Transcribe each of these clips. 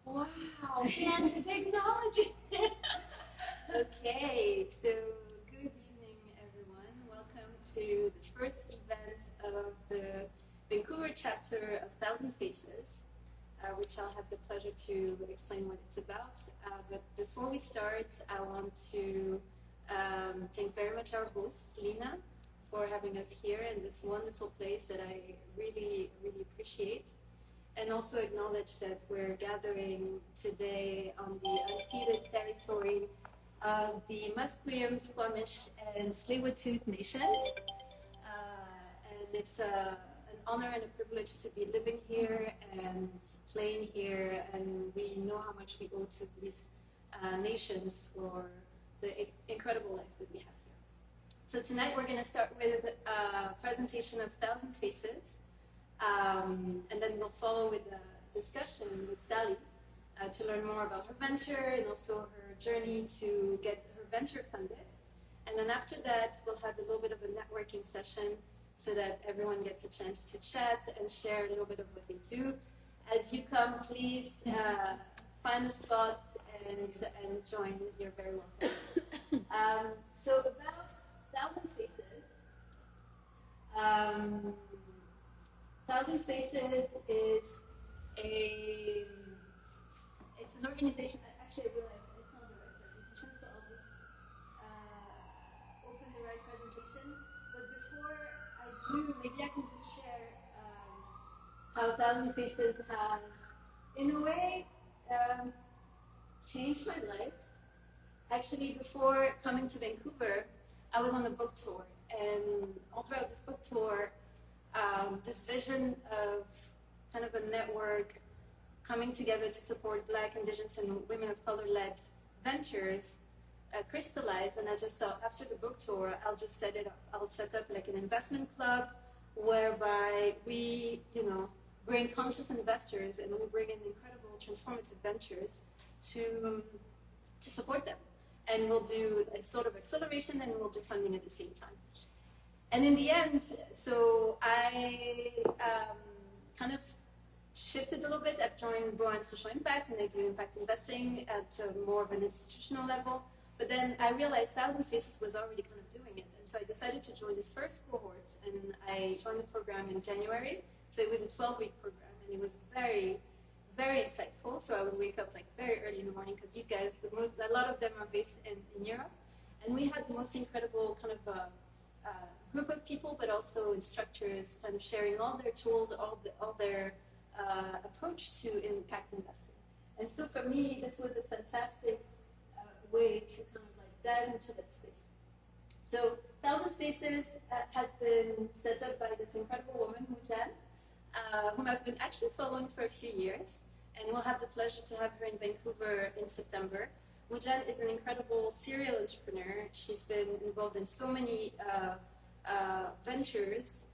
Wow, fancy technology. Okay, so good evening, everyone. Welcome to the first event of the Vancouver chapter of Thousand Faces, which I'll have the pleasure to explain what it's about. But before we start, I want to thank very much our host, Lina, for having us here in this wonderful place that I really, really appreciate. And also acknowledge that we're gathering today on the unceded territory of the Musqueam, Squamish, and Tsleil-Waututh nations. And it's an honor and a privilege to be living here and playing here, and we know how much we owe to these nations for the incredible life that we have here. So tonight we're going to start with a presentation of Thousand Faces. And then we'll follow with a discussion with Sally to learn more about her venture and also her journey to get her venture funded. And then after that, we'll have a little bit of a networking session so that everyone gets a chance to chat and share a little bit of what they do. As you come, please find a spot and join. You're very welcome. So about Thousand Faces. Thousand Faces is it's an organization that actually I realized it's not the right presentation, so I'll just open the right presentation. But before I do, maybe I can just share how Thousand Faces has, in a way, changed my life. Actually, before coming to Vancouver, I was on a book tour, and all throughout this book tour, this vision of kind of a network coming together to support Black, Indigenous, and women of color-led ventures crystallized. And I just thought, after the book tour, I'll just set it up. I'll set up like an investment club whereby we, bring conscious investors and we bring in incredible transformative ventures to support them. And we'll do a sort of acceleration and we'll do funding at the same time. And in the end, so I kind of shifted a little bit. I've joined Boan Social Impact, and I do impact investing at more of an institutional level. But then I realized Thousand Faces was already kind of doing it. And so I decided to join this first cohort, and I joined the program in January. So it was a 12-week program, and it was very, very insightful. So I would wake up like very early in the morning, because these guys, a lot of them are based in Europe. And we had the most incredible kind of group of people, but also instructors kind of sharing all their tools, all their approach to impact investing. And so for me, this was a fantastic way to kind of like dive into that space. So Thousand Faces has been set up by this incredible woman, Mujan, whom I've been actually following for a few years, and we'll have the pleasure to have her in Vancouver in September. Mujan is an incredible serial entrepreneur. She's been involved in so many ventures.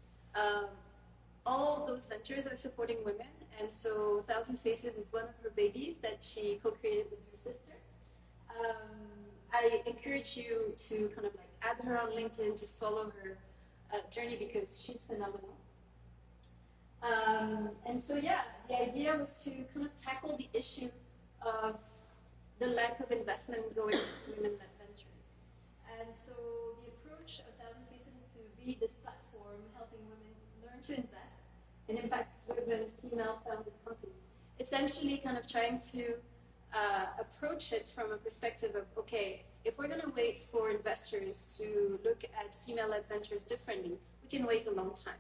All those ventures are supporting women, and so Thousand Faces is one of her babies that she co-created with her sister. I encourage you to kind of like add her on LinkedIn, just follow her journey because she's phenomenal. And so yeah, the idea was to kind of tackle the issue of the lack of investment going into women-led ventures. And so the approach of Thousand Faces is to be this platform helping women learn to invest in impact-driven female-founded companies. Essentially kind of trying to approach it from a perspective of, okay, if we're going to wait for investors to look at female-led ventures differently, we can wait a long time.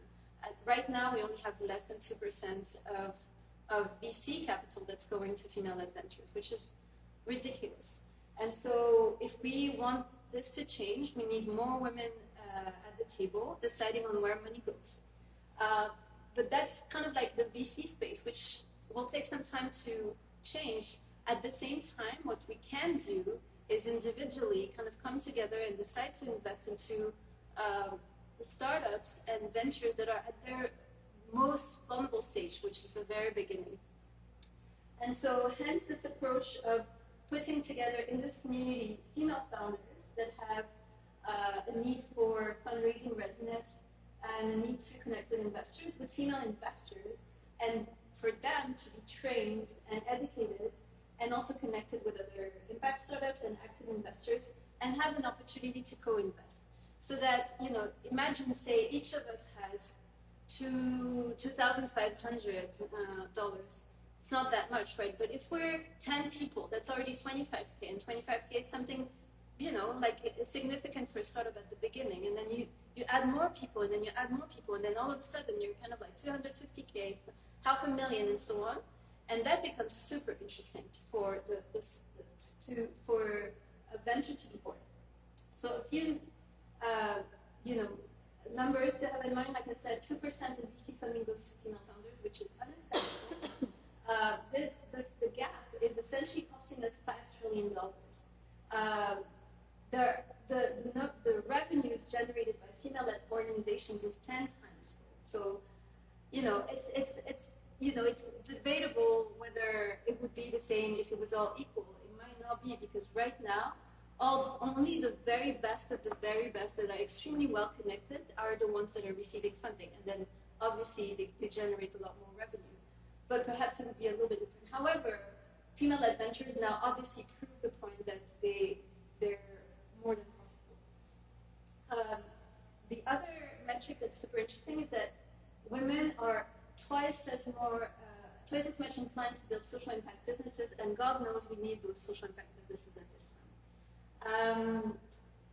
Right now, we only have less than 2% of VC capital that's going to female-led ventures, which is ridiculous. And so if we want this to change, we need more women at the table deciding on where money goes. But that's kind of like the VC space, which will take some time to change. At the same time, what we can do is individually kind of come together and decide to invest into startups and ventures that are at their most vulnerable stage, which is the very beginning. And so hence this approach of putting together in this community female founders that have a need for fundraising readiness and a need to connect with investors, with female investors, and for them to be trained and educated and also connected with other impact startups and active investors, and have an opportunity to co-invest. So that, imagine, say, each of us has $2,500. It's not that much, right? But if we're 10 people, that's already 25K, and 25K is something, like significant for a startup at the beginning. And then you add more people, and then you add more people, and then all of a sudden you're kind of like 250K, $500,000, and so on. And that becomes super interesting for for a venture to be born. So a few, numbers to have in mind. Like I said, 2% of VC funding goes to female founders, which is unacceptable. The gap is essentially costing us $5 trillion. The revenues generated by female-led organizations is 10 times full. So, it's debatable whether it would be the same if it was all equal. It might not be, because right now, only the very best of the very best that are extremely well connected are the ones that are receiving funding, and then obviously they generate a lot more revenue. But perhaps it would be a little bit different. However, female-led ventures now obviously prove the point that they're more than profitable. The other metric that's super interesting is that women are twice as much inclined to build social impact businesses, and God knows we need those social impact businesses at this time.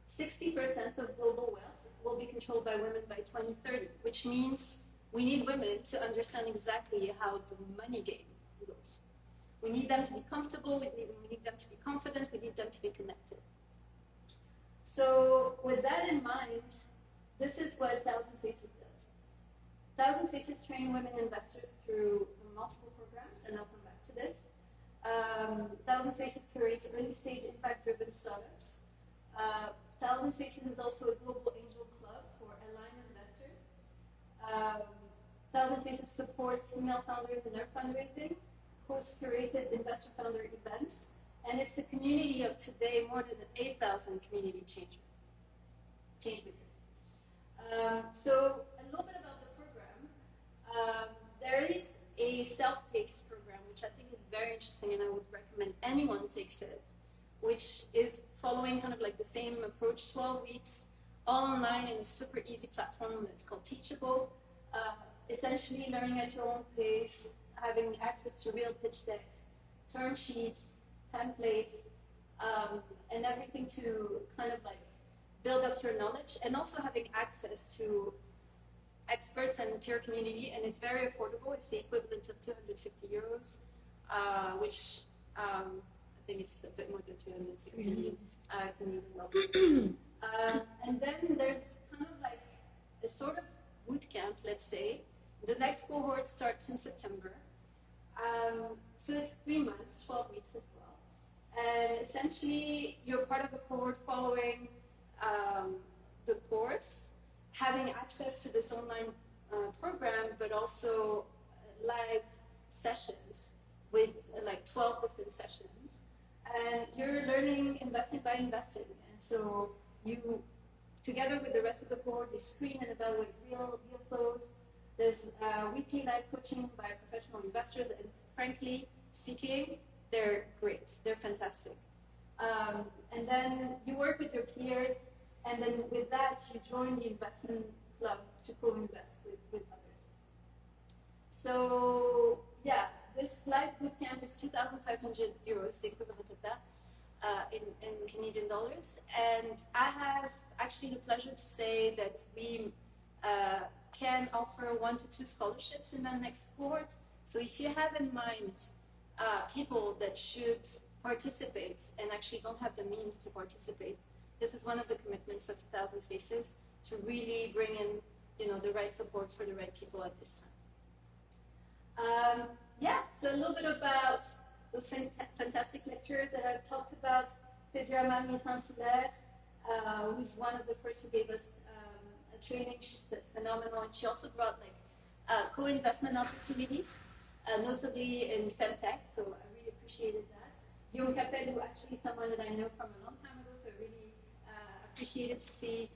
60% of global wealth will be controlled by women by 2030, which means we need women to understand exactly how the money game goes. We need them to be comfortable, we need them to be confident, we need them to be connected. So with that in mind, this is what Thousand Faces does. Thousand Faces train women investors through multiple programs, and I'll come back to this. Thousand Faces curates early-stage impact-driven startups. Thousand Faces is also a global angel club for aligned investors. Thousand Faces supports female founders in their fundraising, hosts curated investor-founder events, and it's a community of today more than 8,000 community change makers. So a little bit about the program. There is a self-paced program, which I think is very interesting, and I would recommend anyone takes it, which is following kind of like the same approach, 12 weeks, all online in a super easy platform that's called Teachable. Essentially learning at your own pace, having access to real pitch decks, term sheets, templates, and everything to kind of like build up your knowledge, and also having access to experts and peer community, and it's very affordable. It's the equivalent of 250 euros, which I think is a bit more than 360 Canadian dollars. And then there's kind of like a sort of boot camp, let's say. The next cohort starts in September. So it's 3 months, 12 weeks as well. And essentially, you're part of a cohort following the course, having access to this online program, but also live sessions with like 12 different sessions. And you're learning investing by investing. And so you, together with the rest of the cohort, you screen and evaluate real deal flows. There's weekly live coaching by professional investors, and frankly speaking, they're great. They're fantastic. And then you work with your peers, and then with that, you join the investment club to co-invest with others. So yeah, this live bootcamp is 2,500 euros, the equivalent of that in Canadian dollars. And I have actually the pleasure to say that we can offer 1 to 2 scholarships in the next cohort. So if you have in mind people that should participate and actually don't have the means to participate, this is one of the commitments of Thousand Faces, to really bring in, the right support for the right people at this time. Yeah, so a little bit about those fantastic lecturers that I talked about. Pedro Marie Saint-Hilaire, who's one of the first who gave us a training. She's phenomenal, and she also brought co-investment opportunities, notably in femtech. So I really appreciated that. Guillaume Capel, who actually is someone that I know from a long time ago, so I really appreciated to see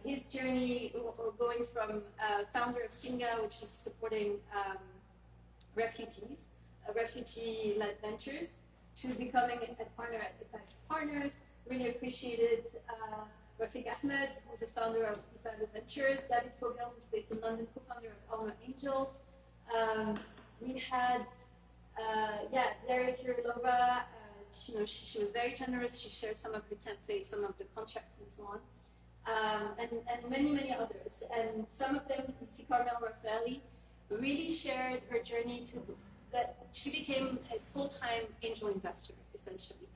his journey going from founder of Singa, which is supporting refugees, refugee-led ventures to becoming a partner at Impact Partners. Really appreciated Rafiq Ahmed, who's the founder of Impact Ventures, David Fogel, who's based in London, co-founder of Alma Angels. We had, Clara Kirilova. She was very generous. She shared some of her templates, some of the contracts, and so on. And many, many others. And some of them, you see Carmel Raffaelli, really shared her journey to that she became a full-time angel investor, essentially.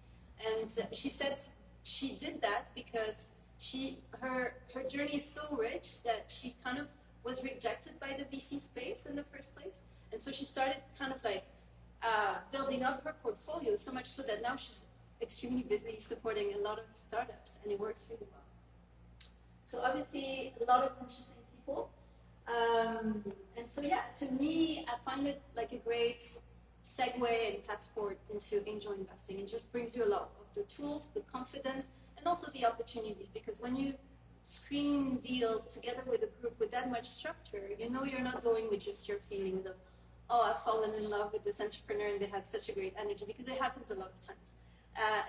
And she said she did that because her journey is so rich that she kind of was rejected by the VC space in the first place. And so she started kind of like building up her portfolio, so much so that now she's extremely busy supporting a lot of startups, and it works really well. So obviously, a lot of interesting people. And so, to me, I find it like a great segue and passport into angel investing. It just brings you a lot of the tools, the confidence, and also the opportunities. Because when you screen deals together with a group with that much structure, you're not going with just your feelings of, oh, I've fallen in love with this entrepreneur and they have such a great energy, because it happens a lot of times.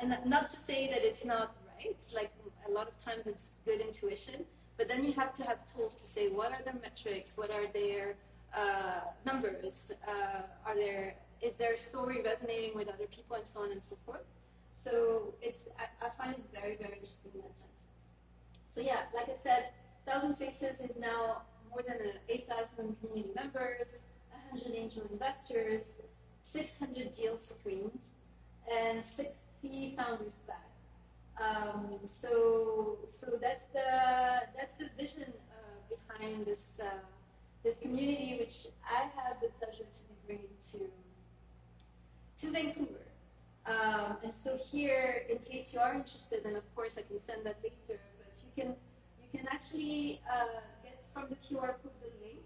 And not to say that it's not right, like a lot of times it's good intuition, but then you have to have tools to say, what are their metrics, what are their numbers, is their story resonating with other people, and so on and so forth. So I find it very, very interesting in that sense. So like I said, 1,000 Faces is now more than 8,000 community members, 100 angel investors, 600 deals screened, and 60 founders back. So that's the vision behind this community, which I have the pleasure to be bringing to Vancouver. And so here, in case you are interested, and of course I can send that later, but you can actually get from the QR code the link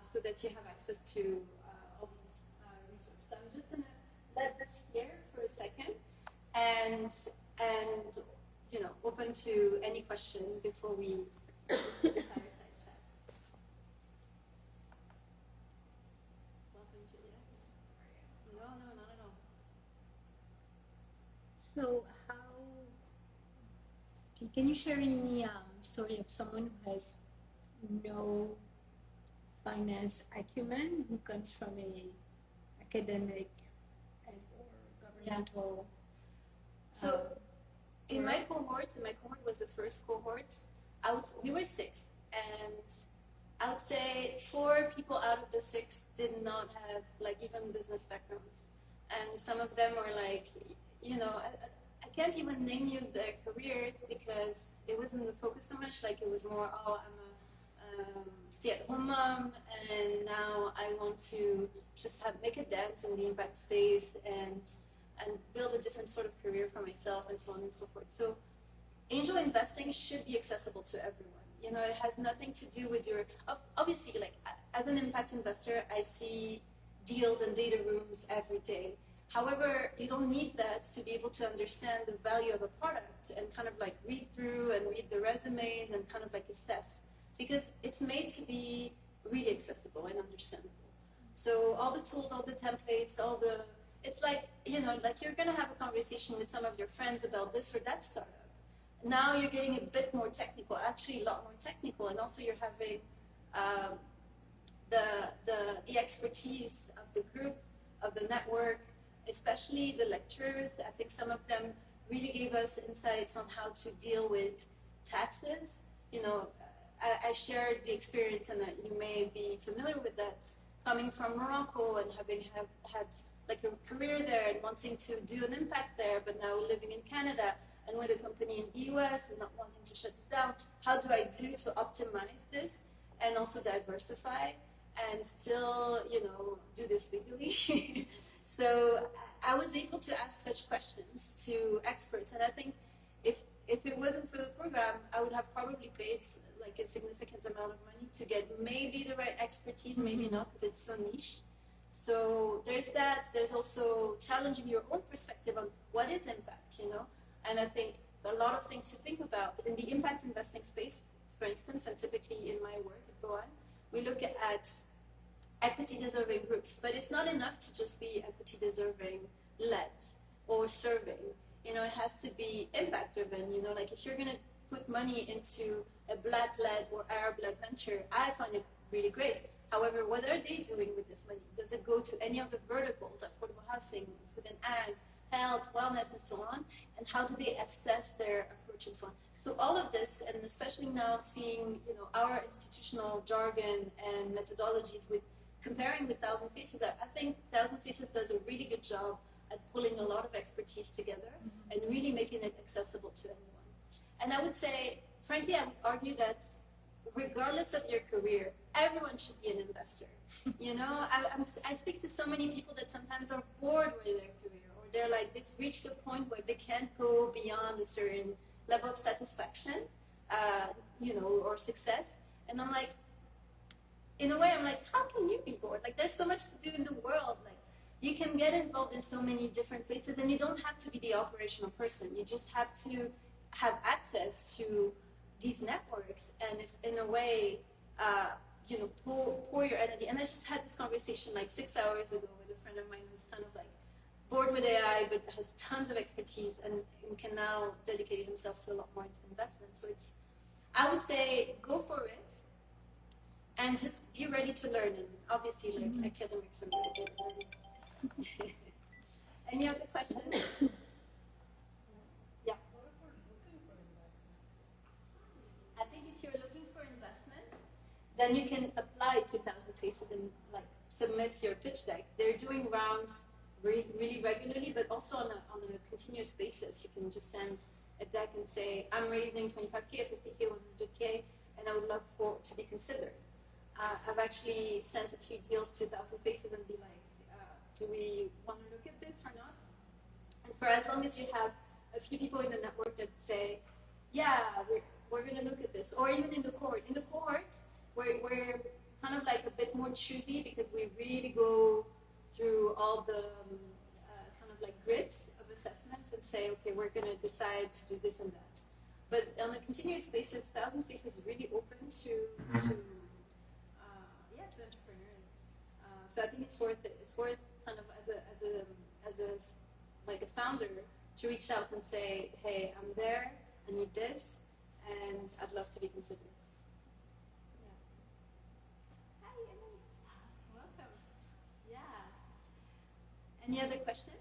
so that you have access to all these resources. So I'm just gonna let this here for a second, and open to any question before we do the fireside chat. Welcome, Julia. No, not at all. So can you share any story of someone who has no finance acumen, who comes from a academic and or governmental? So in my cohort was the first cohort. We were 6, and I would say 4 people out of the 6 did not have like even business backgrounds, and some of them were like, I can't even name you their careers because it wasn't the focus so much. Like it was more, oh, I'm a stay-at-home mom, and now I want to just make a dent in the impact space and build a different sort of career for myself, and so on and so forth. So angel investing should be accessible to everyone. It has nothing to do with your, obviously, like as an impact investor, I see deals and data rooms every day. However, you don't need that to be able to understand the value of a product and kind of like read through and read the resumes and kind of like assess, because it's made to be really accessible and understandable. So all the tools, all the templates, it's like, like you're going to have a conversation with some of your friends about this or that startup. Now you're getting a bit more technical, actually a lot more technical, and also you're having the expertise of the group, of the network, especially the lecturers. I think some of them really gave us insights on how to deal with taxes. I shared the experience, and that you may be familiar with that, coming from Morocco and having had like a career there and wanting to do an impact there, but now living in Canada and with a company in the US and not wanting to shut it down. How do I do to optimize this and also diversify and still, do this legally? So I was able to ask such questions to experts, and I think if it wasn't for the program, I would have probably paid like a significant amount of money to get maybe the right expertise, maybe not, because it's so niche. So there's that. There's also challenging your own perspective on what is impact, And I think a lot of things to think about in the impact investing space, for instance, and typically in my work at Goan, we look at equity deserving groups, but it's not enough to just be equity deserving led or serving. You know, it has to be impact driven. You know, like if you're gonna put money into a black led or Arab led venture, I find it really great. However, what are they doing with this money? Does it go to any of the verticals, affordable housing, food and ag, health, wellness, and so on? And how do they assess their approach and so on? So all of this, and especially now seeing, you know, our institutional jargon and methodologies with comparing with Thousand Faces, I think Thousand Faces does a really good job at pulling a lot of expertise together and really making it accessible to anyone. And I would say, frankly, I would argue that regardless of your career, everyone should be an investor. You know, I speak to so many people that sometimes are bored with their career, or they're like, they've reached a point where they can't go beyond a certain level of satisfaction, you know, or success. And I'm like, in a way, I'm like, how can you be bored? Like, there's so much to do in the world. Like, you can get involved in so many different places, and you don't have to be the operational person. You just have to have access to these networks, and it's in a way, you know, pour your energy. And I just had this conversation like 6 hours ago with a friend of mine who's kind of like bored with AI, but has tons of expertise and can now dedicate himself to a lot more into investment. So it's, I would say, go for it. And just be ready to learn, and obviously, like academics and learning. Any other questions? Yeah. What if we're looking for investment? I think if you're looking for investment, then you can apply to Thousand Faces and like submit your pitch deck. They're doing rounds really regularly, but also on a continuous basis. You can just send a deck and say, I'm raising 25K, 50K, 100K, and I would love to be considered. I've actually sent a few deals to Thousand Faces and be like, do we want to look at this or not? And for as long as you have a few people in the network that say, yeah, we're going to look at this, or even in the cohort. In the cohort, we're kind of like a bit more choosy because we really go through all the kind of like grids of assessments and say, okay, we're going to decide to do this and that. But on a continuous basis, Thousand Faces is really open to entrepreneurs. So I think it's worth it. It's worth kind of as a like a founder to reach out and say, hey, I'm there, I need this, and I'd love to be considered. Yeah. Hi, Emily. Welcome. Yeah. Any other question?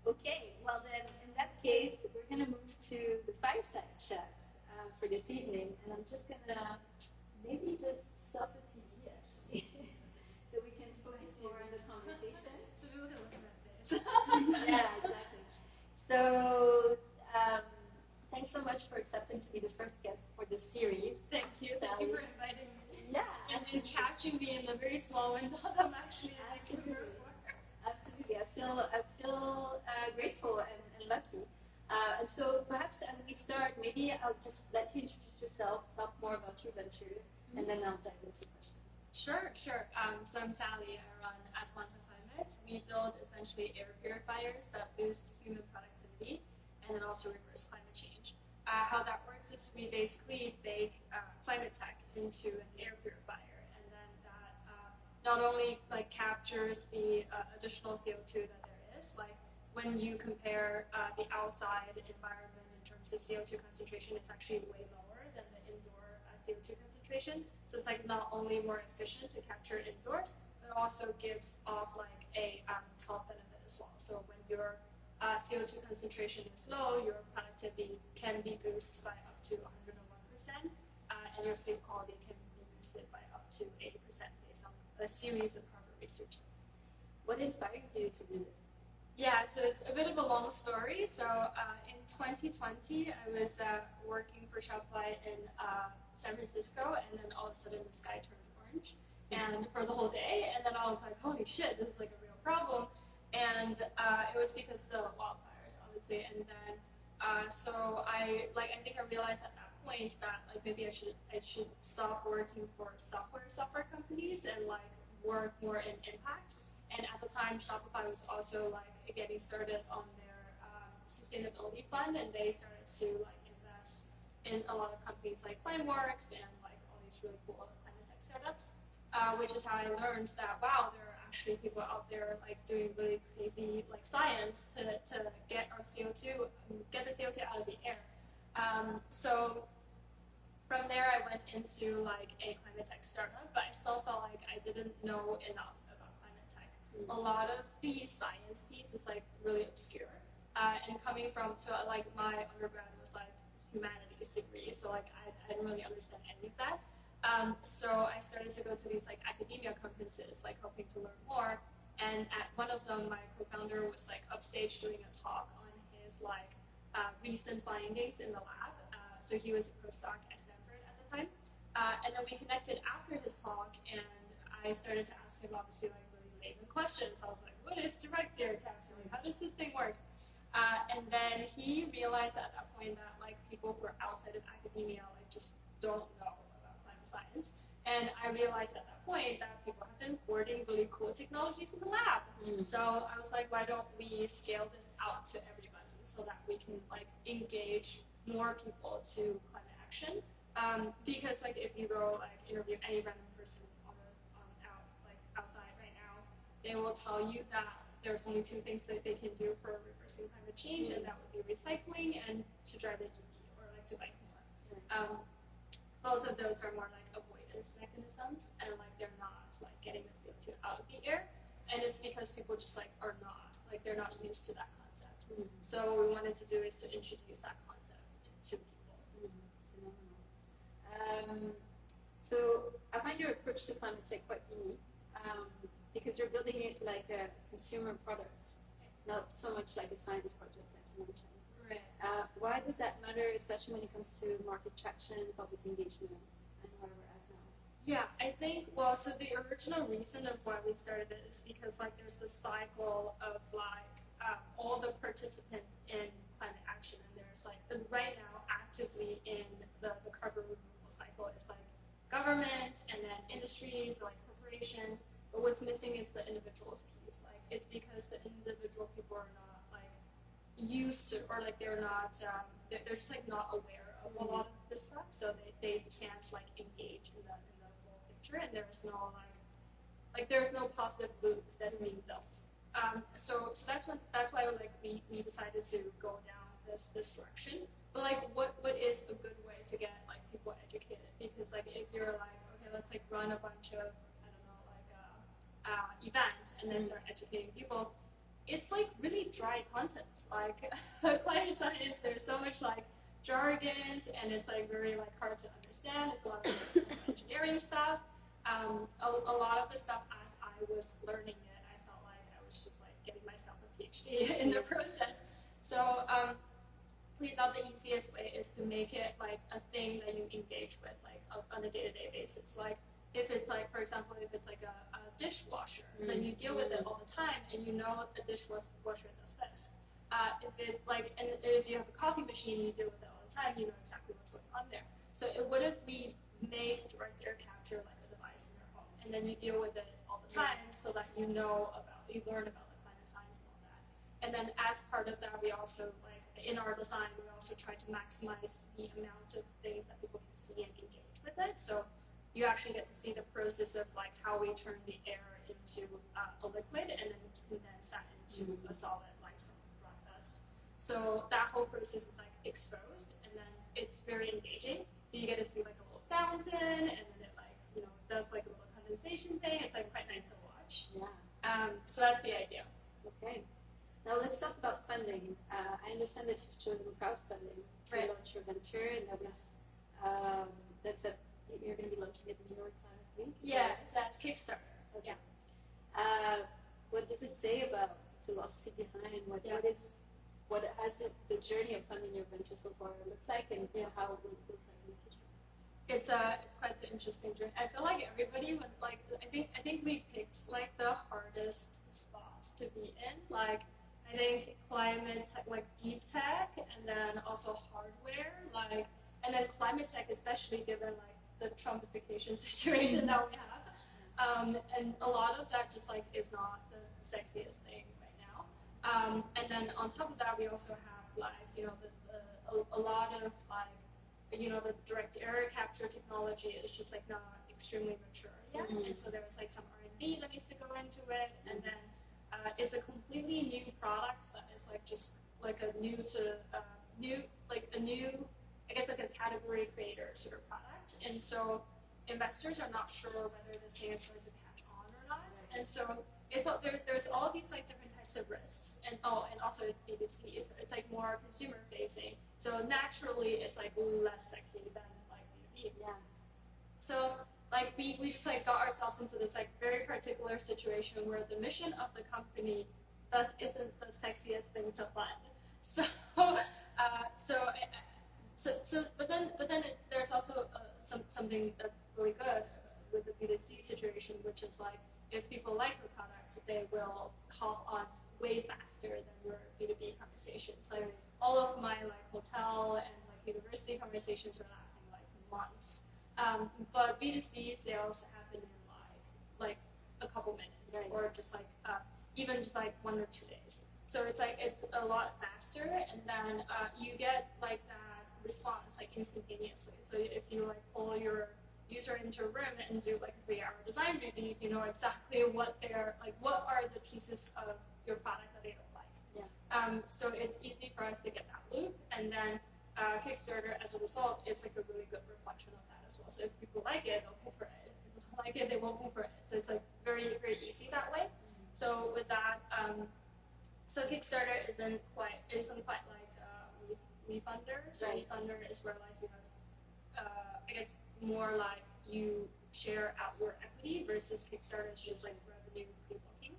Okay, well then, in that case, we're going to move to the fireside chat for this evening, and I'm just going to maybe just stop the TV, actually, so we can focus more on the conversation. So we would look at this. Yeah, exactly. So, thanks so much for accepting to be the first guest for this series. Thank you. Sally. Thank you for inviting me. Yeah, And then catching me in the very small window that I'm actually like Absolutely. here for. Absolutely. I feel grateful and lucky. And so perhaps as we start, maybe I'll just let you introduce yourself, talk more about your venture, and then I'll dive into questions. Sure. So I'm Sally. I run Atlanta Climate. We build essentially air purifiers that boost human productivity and then also reverse climate change. How that works is we basically bake climate tech into an air purifier, and then that not only like captures the additional CO2 that there is, like when you compare the outside environment in terms of CO2 concentration, it's actually way lower than the indoor CO2 concentration. So it's like not only more efficient to capture indoors, but also gives off like a health benefit as well. So when your CO2 concentration is low, your productivity can be boosted by up to 101%, and your sleep quality can be boosted by up to 80% based on a series of Harvard research. What inspired you to do this? Yeah, so it's a bit of a long story. So in 2020, I was working for Shopify in San Francisco, and then all of a sudden the sky turned orange, and for the whole day. And then I was like, holy shit, this is like a real problem. And it was because of the wildfires, obviously. And then so I think I realized at that point that like maybe I should stop working for software companies and like work more in impact. And at the time, Shopify was also like getting started on their sustainability fund, and they started to like invest in a lot of companies like Climeworks and like all these really cool climate tech startups, which is how I learned that wow, there are actually people out there like doing really crazy like science to get our CO2, get the CO2 out of the air. So from there, I went into like a climate tech startup, but I still felt like I didn't know enough about climate tech. A lot of the science piece is like really obscure, and coming from like my undergrad was like humanities degree, so like I didn't really understand any of that. So I started to go to these like academia conferences, like hoping to learn more. And at one of them, my co-founder was like upstage doing a talk on his like recent findings in the lab. So he was a postdoc at Stanford at the time. And then we connected after his talk, and I started to ask him obviously like really layman questions. I was like, what is direct air capture? Like, how does this thing work? And then he realized at that point that like people who are outside of academia like just don't know about climate science. And I realized at that point that people have been importing really cool technologies in the lab. So I was like, why don't we scale this out to everybody so that we can like engage more people to climate action? Because like if you go like interview any random person outside right now, they will tell you that there's only two things that they can do for reversing climate change, and that would be recycling and to drive an EV or like to bike more. Both of those are more like avoidance mechanisms, and like they're not like getting the CO2 out of the air, and it's because people just like are not like they're not used to that concept. So what we wanted to do is to introduce that concept to people. So I find your approach to climate tech quite unique, because you're building it like a consumer product, not so much like a science project like you mentioned. Right. Why does that matter, especially when it comes to market traction, public engagement, and where we're at now? Yeah, I think, well, so the original reason of why we started it is because like there's this cycle of like all the participants in climate action, and there's like right now actively in the carbon removal cycle is like governments and then industries like corporations, but what's missing is the individuals piece. Like it's because the individual people are not like used to, or like they're not they're just like not aware of a lot of this stuff, so they can't like engage in the full picture, and there's no like there's no positive loop that's being built. So that's why like we decided to go down this direction. But like what is a good way to get like people educated? Because like if you're like, okay, let's like run a bunch of I don't know like events and then start educating people, it's like really dry content. Like climate science, there's so much like jargons, and it's like very like hard to understand. It's a lot of engineering stuff. A lot of the stuff as I was learning it, I felt like I was just like getting myself a PhD in the process. So we thought the easiest way is to make it like a thing that you engage with like on a day-to-day basis. Like if it's like, for example, if it's like a dishwasher, then you deal with it all the time, and you know the dishwasher does this. If it like, and if you have a coffee machine, you deal with it all the time, you know exactly what's going on there. So what if we make direct air capture like a device in your home, and then you deal with it all the time, so that you learn about the climate science and all that. And then as part of that, we also like in our design, we also try to maximize the amount of things that people can see and engage with it. So you actually get to see the process of like how we turn the air into a liquid and then condense that into a solid like some rock dust. So that whole process is like exposed, and then it's very engaging. So you get to see like a little fountain, and then it like does like a little condensation thing. It's like quite nice to watch. Yeah. So that's the idea. Okay. Now let's talk about funding. I understand that you've chosen crowdfunding to launch your venture, and that was you're going to be launching it in New York Climate Week. Yes, that's Kickstarter. Okay. What does it say about the philosophy behind? What has the journey of funding your venture so far looked like, and how it will look like in the future? It's quite the interesting journey. I feel like everybody would like. I think we picked like the hardest spots to be in. Like I think climate tech, like deep tech, and then also hardware, like, and then climate tech, especially given like the Trumpification situation that we have, and a lot of that just like is not the sexiest thing right now. And then on top of that, we also have like a lot of like the direct error capture technology is just like not extremely mature yet, and so there's like some R&D that needs to go into it, and then it's a completely new product that is like just like a new I guess like a category creator sort of product, and so investors are not sure whether this thing is going to catch on or not, and so there's all these like different types of risks, and also it's B2C, so it's like more consumer facing, so naturally it's like less sexy than like B2B. Yeah. So like we just like got ourselves into this like very particular situation where the mission of the company isn't the sexiest thing to fund. So but then there's also something that's really good with the B2C situation, which is like if people like your product, they will hop on way faster than your B2B conversations. Like all of my like hotel and like university conversations are lasting like months. But B2C sales happen in like a couple minutes, right, or just like even just like 1 or 2 days. So it's like it's a lot faster, and then you get like that response like instantaneously. So if you like pull your user into a room and do like a 3-hour design review, you know exactly what are the pieces of your product that they don't like. Yeah. So it's easy for us to get that loop, and then Kickstarter as a result is like a really good reflection of that as well. So if people like it, they'll pay for it. If people don't like it, they won't pay for it. So it's like very, very easy that way. So with that, so Kickstarter isn't quite like WeFunder. So Right. WeFunder is where like you have, I guess more like you share outward equity versus Kickstarter is just like revenue pre-booking.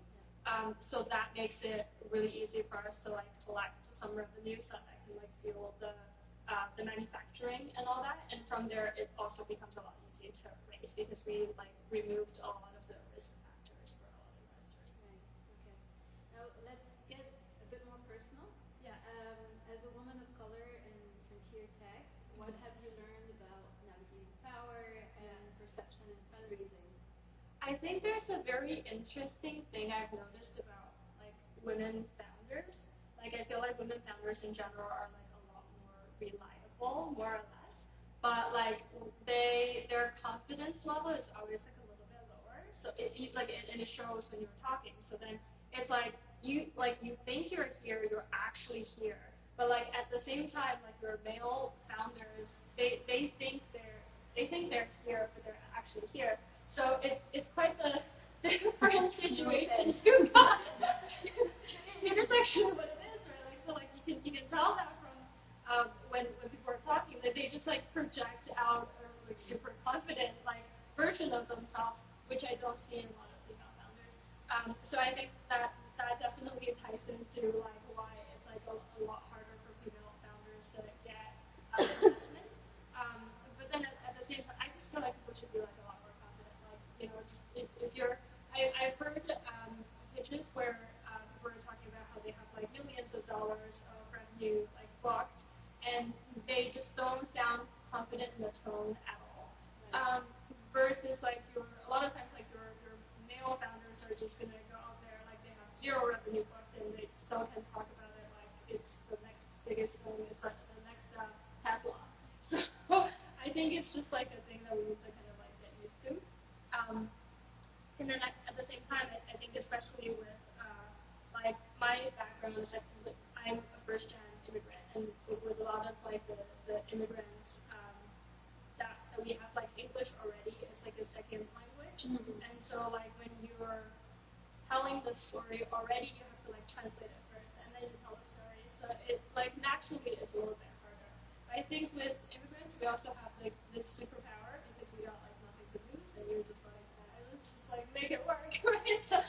So that makes it really easy for us to like collect some revenue so that I can like fuel the manufacturing and all that. And from there, it also becomes a lot easier to raise because we like removed a lot of the risk factors for a lot of investors. Right. Okay. Now let's get a bit more personal. Yeah. As a woman of color in frontier tech, what have you learned about navigating power and perception and fundraising? I think there's a very interesting thing I've noticed about like women founders. Like I feel like women founders in general are like a lot more reliable, more or less. But like their confidence level is always like a little bit lower. So it shows when you're talking. So then it's like you think you're here, you're actually here. But like at the same time, like your male founders, they think they're here, but they're actually here. So it's quite the different situation you got. It is actually what it is, right? Like so, like you can tell that from when people are talking, that they just like project out a like super confident like version of themselves, which I don't see in a lot of female founders. So I think that definitely ties into like why it's like a lot harder for female founders to get investment. But then at the same time, I just feel like people should be like a lot more confident. Like just if you're, I've heard pitches where people are talking about how they have like millions of dollars of revenue like booked, and they just don't sound confident in the tone at all. Right. Versus like a lot of times like your male founders are just gonna go out there like they have 0 revenue booked and they still can talk about it like it's the next biggest thing, it's like the next Tesla. So I think it's just like a thing that we need to kind of like get used to. And then at the same time, I think especially with like my background is like I'm a first-gen immigrant, and with a lot of like the immigrants that we have like English already is like a second language, and so like when you're telling the story already, you have to like translate it first, and then you tell the story. So it like naturally is a little bit harder. But I think with immigrants, we also have like this superpower because we got like nothing to lose, and you're just like, let's just like make it work, right? So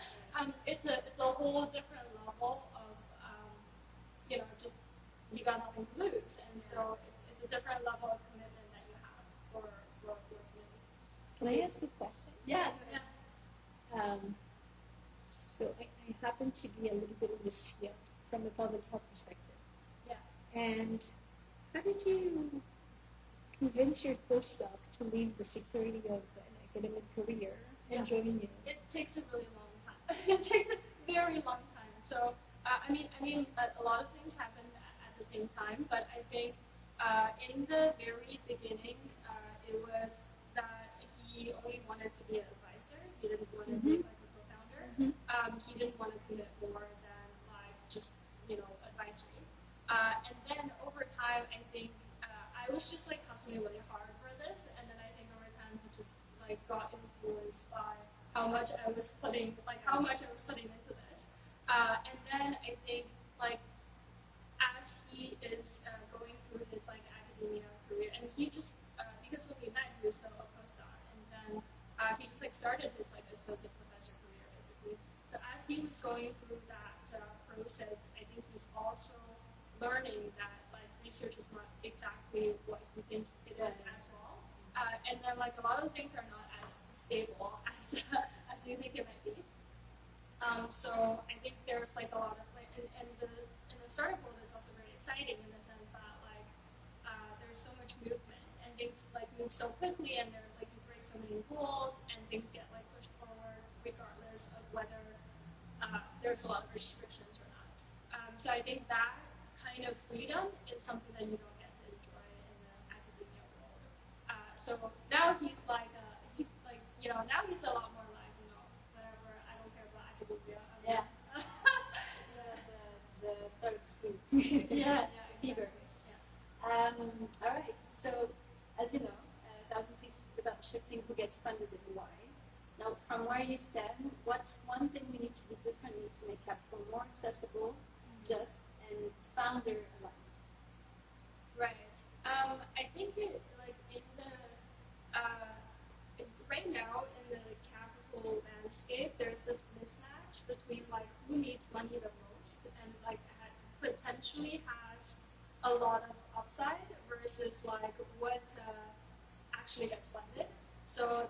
it's a whole different level of just you got nothing to lose, and so it's a different level of commitment that you have for your community. Can I ask a question? Yeah. So I happen to be a little bit in this field from a public health perspective. Yeah. And how did you convince your postdoc to leave the security of an academic career and join you? It takes a really long time. It takes a very long time. So I mean, a lot of things happen at the same time, but I think In the very beginning, it was that he only wanted to be an advisor. He didn't want to be like a co-founder. He didn't want to commit more than like just advisory. And then over time, I think I was just like hustling really hard for this, and then I think over time he just like got influenced by how much I was putting into this. And then I think like as he is going through his like academia career, and he just because when we met he was still a postdoc, and then he just like started his like associate professor career basically. So as he was going through that process, I think he's also learning that like research is not exactly what he thinks it is as well, and then like a lot of things are not as stable as as you think it might be. So I think there's like a lot of like, and the startup world is also very exciting in the sense that like there's so much movement and things like move so quickly, and there like you break so many rules and things get like pushed forward regardless of whether there's a lot of restrictions or not. So I think that kind of freedom is something that you don't get to enjoy in the academia world. So now he's like now he's a lot more like whatever, I don't care about academia. Yeah. the startup food. Yeah, Fever. Yeah. All right. So, as you know, Thousand Feast is about shifting who gets funded and why. Now, from where you stand, what's one thing we need to do differently to make capital more accessible, just, and founder alike? Right. I think like in the right now in the capital landscape, there's this mismatch between like who needs money the most and like potentially has a lot of upside versus like what actually gets funded. So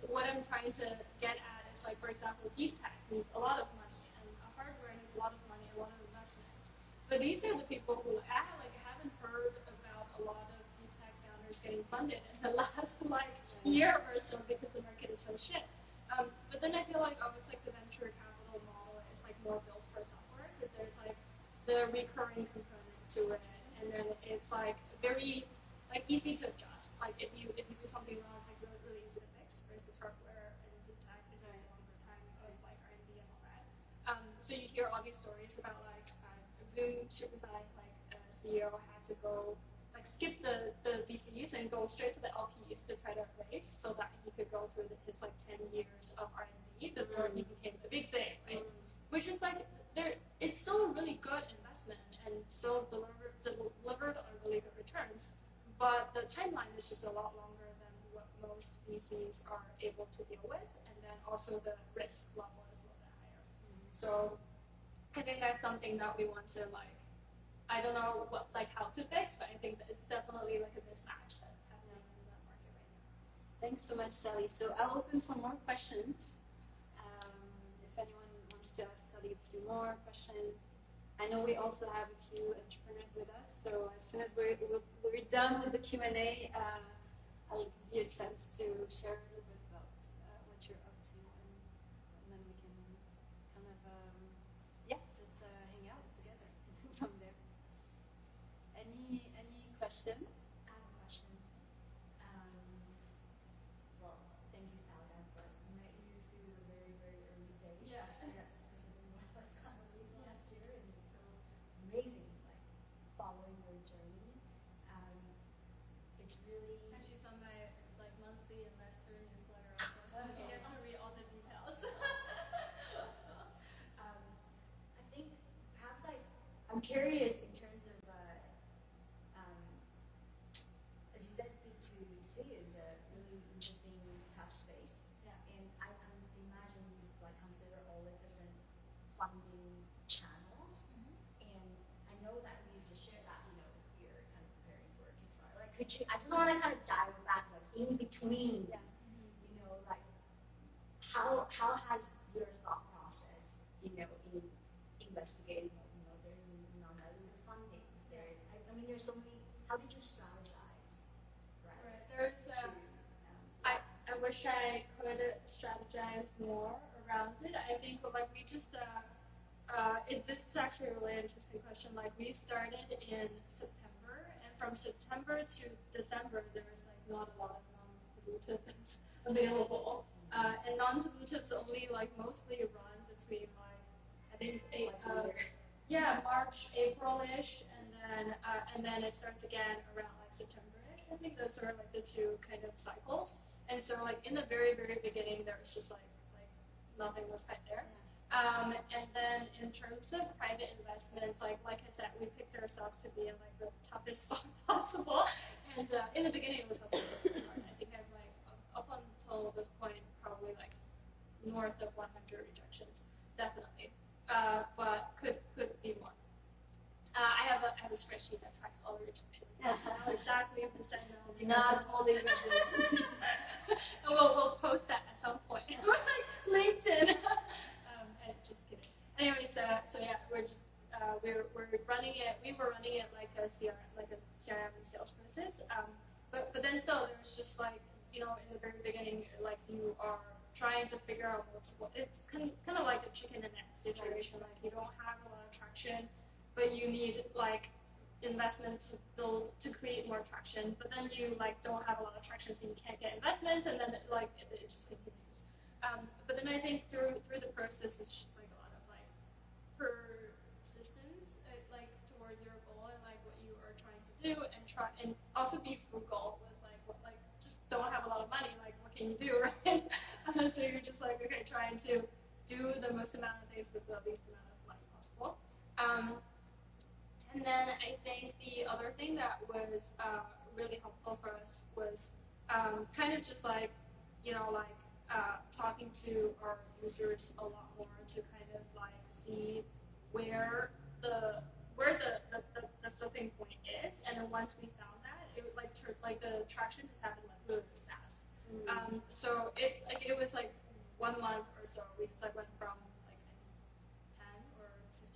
what I'm trying to get at is like, for example, deep tech needs a lot of money, and hardware needs a lot of money, a lot of investment. But these are the people who haven't heard about a lot of deep tech founders getting funded in the last like year or so because the market is so shit. But then I feel like almost like the venture capital model is like more built for software because there's like the recurring component to it, and then it's like very like easy to adjust. Like if you do something wrong, it's like really easy to fix versus hardware and deep tech. It takes a longer time of like R&D and all that. So you hear all these stories about like Boom Superside, like CEO had to go like skip the VCs and go straight to the LPs to try to raise so that he could go through his like 10 years of R&D before he became a big thing, right? Which is like it's still a really good investment and still delivered on really good returns, but the timeline is just a lot longer than what most VCs are able to deal with, and then also the risk level is a little bit higher. So I think that's something that we want to like. I don't know how to fix, but I think that it's definitely like a mismatch that's happening in the market right now. Thanks so much, Sally. So I'll open for more questions. If anyone wants to ask Sally a few more questions. I know we also have a few entrepreneurs with us, so as soon as we're done with the Q&A, I'll give you a chance to share a little bit about what you're up to, and then we can kind of just hang out together from there. Any question? I have a question. Well, thank you, Sally. I met you through the very, very early days. Yeah. Actually, at Pacific Northwest College last year, and it's so amazing, like following your journey. It's really. And she's on my like monthly investor newsletter also. Okay. She gets to read all the details. I think perhaps I'm curious in terms of, as you said, B2C is a really interesting tough space. Yeah. And I imagine you like consider all the different funding channels. And I know that you just shared that, you're kind of preparing for a Kickstarter. Like, I just want to kind of dive back, like in between, like how has your thought process, in investigating, there's non-dilutive fundings, there's so many, how did you strategize, right? There's I wish I could strategize more around it. I think like we just this is actually a really interesting question. Like we started in September, and from September to December, there's like not a lot of non-dilutive that's available. And non-dilutives only like mostly run between like I think March, April-ish, and then it starts again around like September-ish. I think those are like the two kind of cycles. And so like in the very very beginning, there was just like nothing was quite there. And then in terms of private investments, like I said, we picked ourselves to be in like the toughest spot possible. And in the beginning, it was also really hard. I think I've like up until this point probably like north of 100 rejections, definitely. But could be more. I have a spreadsheet that tracks all the rejections. I know exactly who said no. Not all the rejections. And we'll post that at some point. LinkedIn. Just kidding. Anyways, so yeah, we're running it. We were running it like a CRM and sales process. But then still, there was just like in the very beginning, like you are trying to figure out it's kind of like a chicken and egg situation. Like you don't have a lot of traction, but you need like investment to create more traction. But then you like don't have a lot of traction, so you can't get investments, and then it just continues. But then I think through the process, it's just like a lot of like persistence, like towards your goal and like what you are trying to do, and also be frugal with like just don't have a lot of money. Like what can you do, right? So you're just like trying to do the most amount of things with the least amount of money possible. And then I think the other thing that was really helpful for us was kind of just like talking to our users a lot more to kind of like see where the flipping point is, and then once we found that, it would like the traction just happened like really, really fast. So it was like 1 month or so we just like went from like 10 or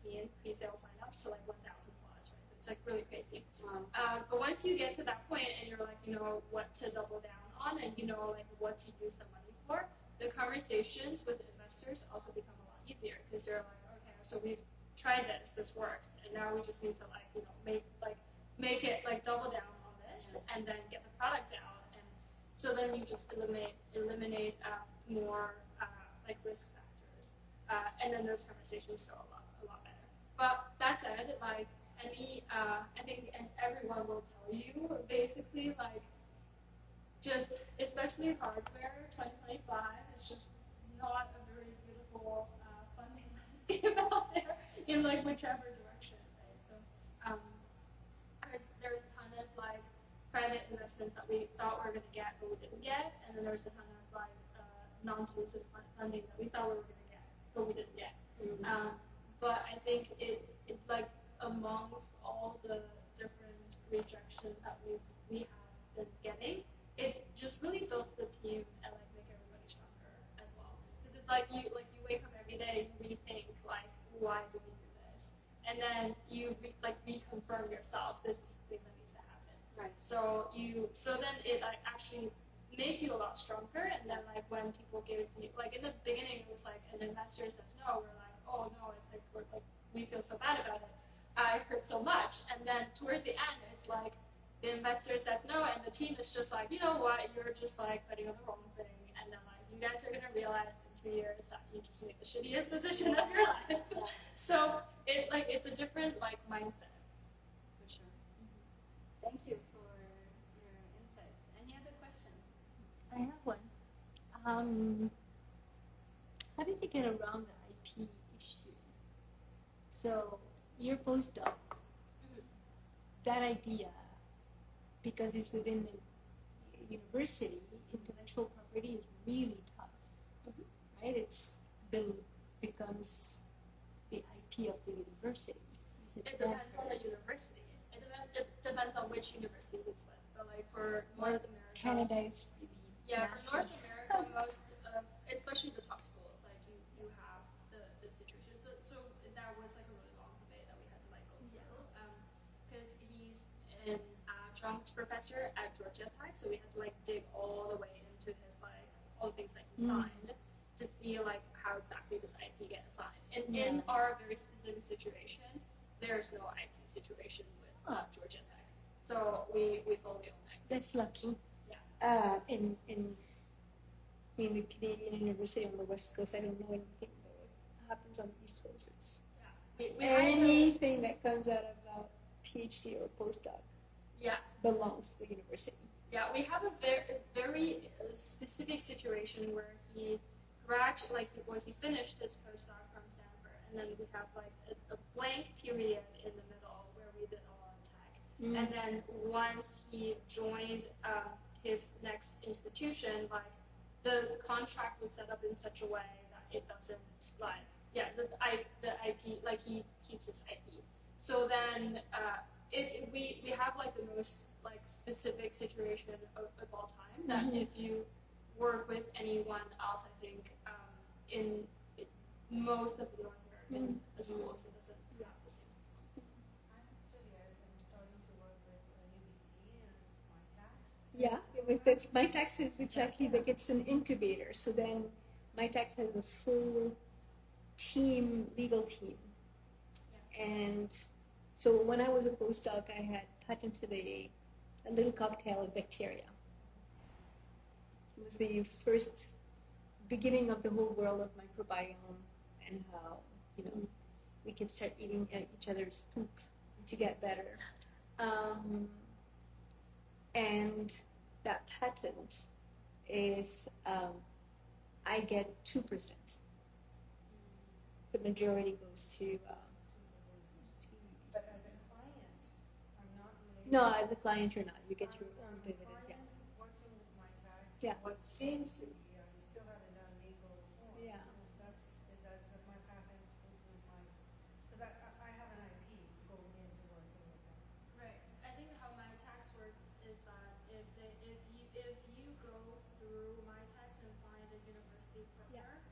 15 pre-sale signups to like 1,000 plus, right? So it's like really crazy. But once you get to that point and you're like what to double down on and like what to use the money for, the conversations with investors also become a lot easier because you're like, okay, so we've tried this worked, and now we just need to make it like double down on this and then get the product out, and so then you just eliminate more like risk factors, and then those conversations go a lot better. But that said, like I think everyone will tell you basically like just especially hardware 2025 is just not a very beautiful funding landscape out there in like whichever direction, right? So there was a ton of like private investments that we thought we were going to get but we didn't get, and then there was a ton of like non-dilutive funding that we thought we were going to get but we didn't get. But I think it like amongst all the different rejection that we have been getting, it just really builds the team and like make everybody stronger as well. Because it's like you wake up every day, you rethink like why do we do this, and then you reconfirm yourself this is the thing that needs to happen. Right. So then it like actually make you a lot stronger, and then like when people give you like in the beginning it was like an investor says no, we're like oh no, it's like we feel so bad about it. I heard so much, and then towards the end it's like the investor says no, and the team is just like, you know what, you're just like betting on the wrong thing, and then like you guys are gonna realize in 2 years that you just made the shittiest decision of your life. So it's a different like mindset. For sure. Thank you for your insights. Any other questions? I have one. How did you get around the IP issue? So your postdoc, that idea, because it's within the university, intellectual property is really tough, right? Becomes the IP of the university. It depends on the university. It depends on which university it's with. But like for North America, Canada is really nasty. For North America, most of, especially the top schools, like you have the situation. So that was like a really long debate that we had to like go through. Because he's an adjunct professor at Georgia Tech, so we had to like dig all the way into his like all the things that he signed to see like how exactly this IP gets assigned. And in our very specific situation, there's no IP situation with Georgia Tech. So we fully own it. That's lucky. Yeah. In the Canadian University on the West Coast, I don't know anything about what happens on the East Coast. It's We had anything that comes out of a PhD or postdoc belongs to the university. Yeah, we have a very specific situation where he finished his postdoc from Stanford, and then we have like a blank period in the middle where we did a lot of tech. And then once he joined his next institution, like the contract was set up in such a way that it doesn't the IP, like he keeps his IP. So then we have like the most like specific situation of all time that if you work with anyone else, I think in most of the North American schools, it doesn't have the same system. I'm starting to work with UBC and MyTax. Yeah, that's MyTax is exactly like it's an incubator. So then MyTax has a full legal team, and so when I was a postdoc, I had patented a little cocktail of bacteria. It was the first beginning of the whole world of microbiome and how we can start eating each other's poop to get better. And that patent is I get 2%. The majority goes to But as a client, I'm not related. no, as a client you're not. You get your own dividend. I'm a Yeah. client working with MyTax. Yeah. What seems to be, I still haven't done legal forms Yeah. and stuff, is that my patent with my, because I have an IP going into working with them. Right. I think how my tax works is that if you go through my tax and find a university partner,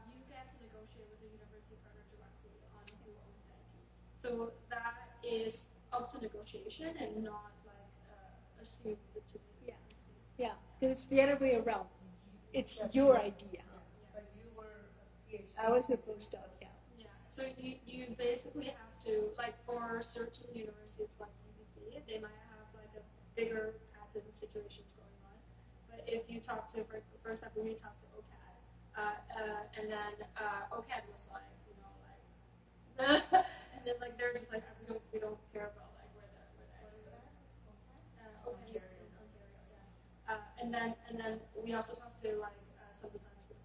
you get to negotiate with the university partner directly on who owns the IP. So that is up to negotiation and not like assumed to be the university. Yeah, because it's the other way around. It's your idea. But you were a PhD. I was a postdoc. Yeah. Yeah, so you basically have to, like for certain universities like UBC, they might have like a bigger patent situations going on. But if you talk to, for example, we talked to OCAD, and then OCAD was like, and then like they're just like, we don't care about like where the What is that? OCAD is in Ontario, yeah. And then we also talked to like some design schools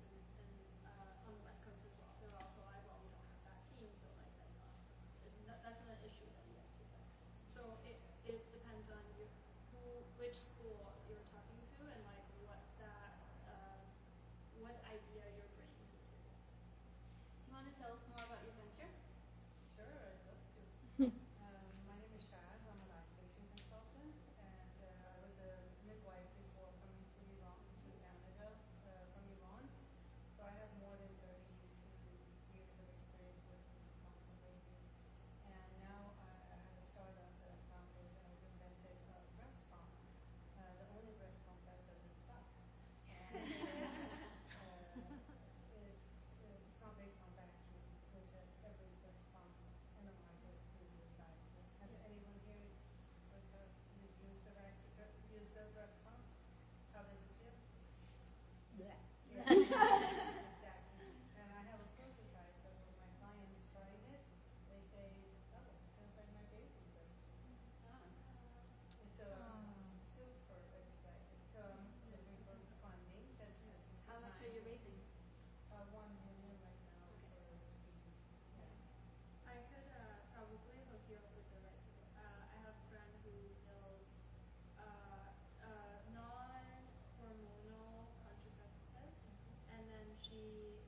on the West Coast as well. They're also like, well, we don't have that team, so like that's not an issue that you guys keep up. So it depends on which school you're talking to and like what idea you're bringing to the table. Do you want to tell us more about your venture? Sure, I'd love to. My name is Shaz. I'm a lactation consultant, and I was a midwife before coming to Canada from Iran. So I have more than 32 years of experience working with moms and babies. And now I have a startup that I founded. I've invented a breast pump, the only breast pump that doesn't suck. And it's not based on vacuum, which is every breast pump in the market uses vacuum. Has anyone here used the breast pump? How does it feel? Yeah. Exactly. And I have a prototype that when my clients tried it, they say, oh, it feels like my baby breastfeeding. So I'm super excited. So I'm looking for funding because this is the How much are time. you raising? 1 million right now for seed. Yeah. I could probably hook you up with the right people. I have a friend who builds non-hormonal contraceptives, and then she's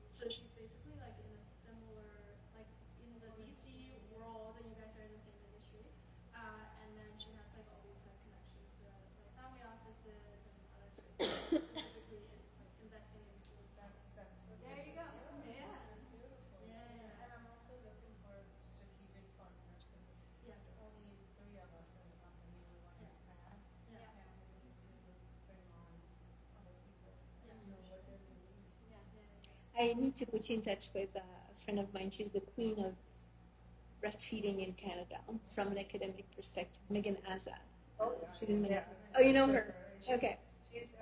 basically like in a similar, like in the VC world that you guys are in the same industry, and then she has like all these like connections to like family offices and other sorts of stuff, specifically in like investing in food. That's what There this you is. go. Yeah. Yeah. This is beautiful. Yeah. And I'm also looking for strategic partners because Yeah. there's only 3 of us in the company. We want to expand, Yeah. and we need to bring on other people that Yeah. know what they're doing. Yeah. I need to put you in touch with a friend of mine. She's the queen of breastfeeding in Canada from an academic perspective, Megan Azad. Oh, yeah. She's in Yeah, Manitoba. Oh, you know her. She's, Okay. She's,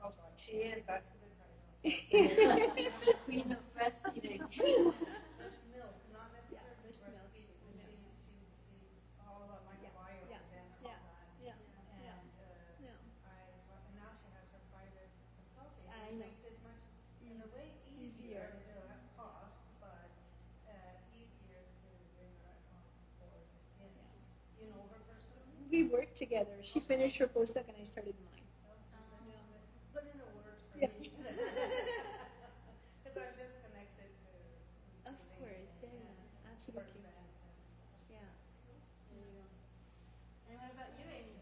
oh God, she is, that's the title. The queen of breastfeeding. Breast milk, not necessarily breast milk. breastfeeding, but Yeah. she all about microbiomes Yeah. and Yeah. all that. Yeah. And Yeah. and now she has her private consulting, I which know. makes it much, in a way, easier. It'll have cost, but easier to bring her on board. Yes. You know her personally? We worked together. She finished her postdoc and I started mine. Put in a word for Yeah. me. Because I'm just connected to Of course, absolutely. Yeah. There you go. And what about you, Amy?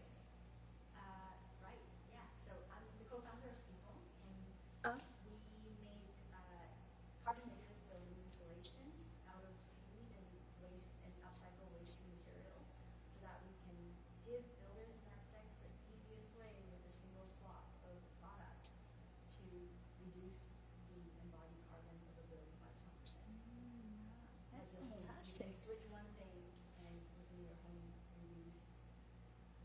Right, yeah. So I'm the co-founder of Seafoam, and Uh, we make carbon negative building installations out of seaweed and waste and upcycle waste materials, so that we can give builders and architects the easiest way with a single swap of products to reduce the embodied carbon of a building by 20%. That's Like, you fantastic. can switch one thing and within your home reduce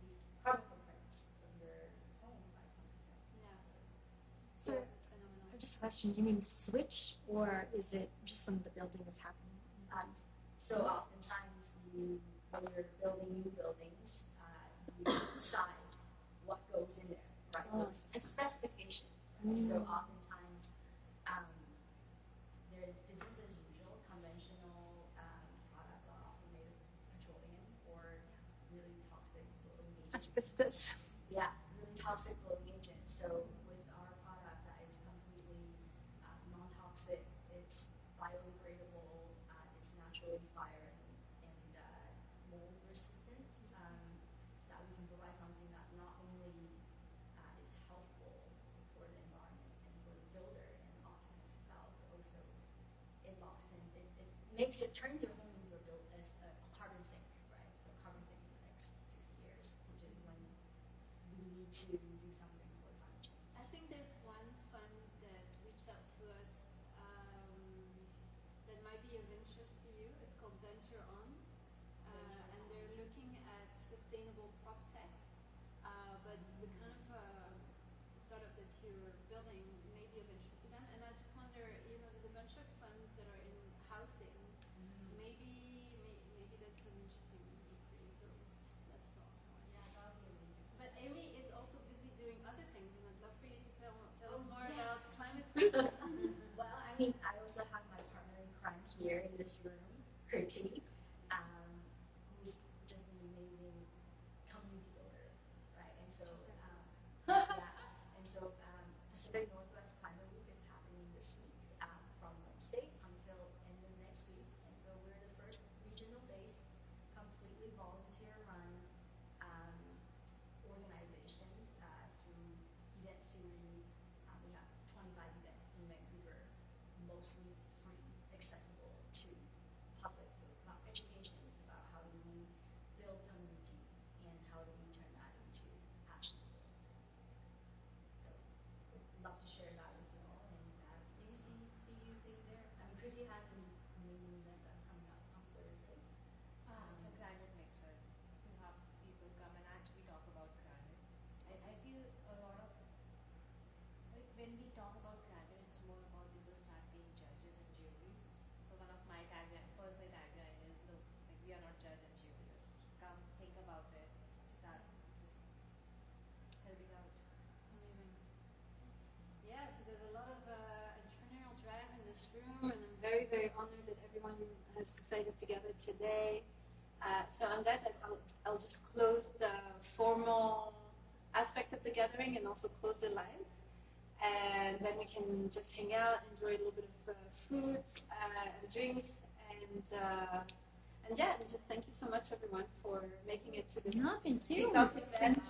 the carbon footprint of your home by 20%. Yeah. So, It's phenomenal. Just a question, do you mean switch or is it just when the building is happening? So oftentimes when you're building new buildings, you decide what goes in there, right? So it's a specification. Right? So oftentimes there's business as usual, conventional products are often made of petroleum or really toxic bloating agents. asbestos. Yeah, really toxic bloating agents. So with our product that is completely non-toxic, it's biodegradable, it's naturally fire and mold resistant, that we can provide something that not only is healthful for the environment and for the builder and the occupant itself, but also it locks in, it makes it, turns your home into as a carbon sink, right? So carbon sink for the next 60 years, which is when we need to do something for climate change. I think there's one fund that reached out to us that might be of interest to you. It's called Venture On, and they're looking at sustainable prop tech. But the kind of startup that you're building may be of interest to them. And I just wonder, there's a bunch of funds that are in housing. Maybe that's an interesting group for you. So that's all. Yeah, that would be amazing. But Amy is also busy doing other things, and I'd love for you to tell Oh, us more yes. about climate. Well, I mean, I also have my partner in crime here in this room, Kirti, who's just an amazing community builder, right? And so, Pacific Northwest Climate Week is happening this week from Wednesday until end of next week. And so we're the first regional-based, completely volunteer-run organization through event series. We have 25 events in Vancouver, mostly free, accessible to public. So it's about education, it's about how do we build communities and how do we turn that into actionable. So we'd love to share that with you all and maybe see you there. I mean, Chrissy has an amazing event that's coming up on Thursday. It's a climate mixer to have people come and actually talk about climate. I feel a lot of, like, when we talk about climate, it's more about people start being judges and juries. So one of my personal tagline is, no, like, we are not judge and jury, just come, think about it, start just helping out. Amazing. Yeah, so there's a lot of entrepreneurial drive in this room, and I'm very, very honored that everyone has decided to gather today. So on that, I'll just close the formal aspect of the gathering and also close the live. And then we can just hang out, enjoy a little bit of food and drinks, and just thank you so much, everyone, for making it to this No, thank you. kickoff event.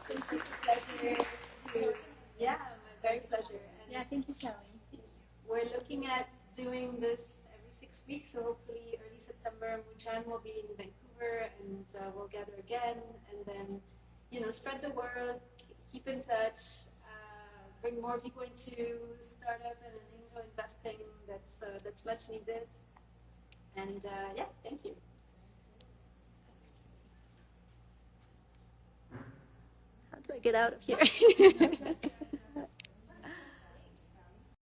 Thank you. Pleasure. Yeah, my very pleasure. And Yeah, thank you, Sally. we're looking at doing this every 6 weeks, so hopefully early September, Mujan will be in Vancouver, and we'll gather again, and then, spread the word, keep in touch, bring more people into startup and angel investing. That's much needed. And thank you. I get out of here?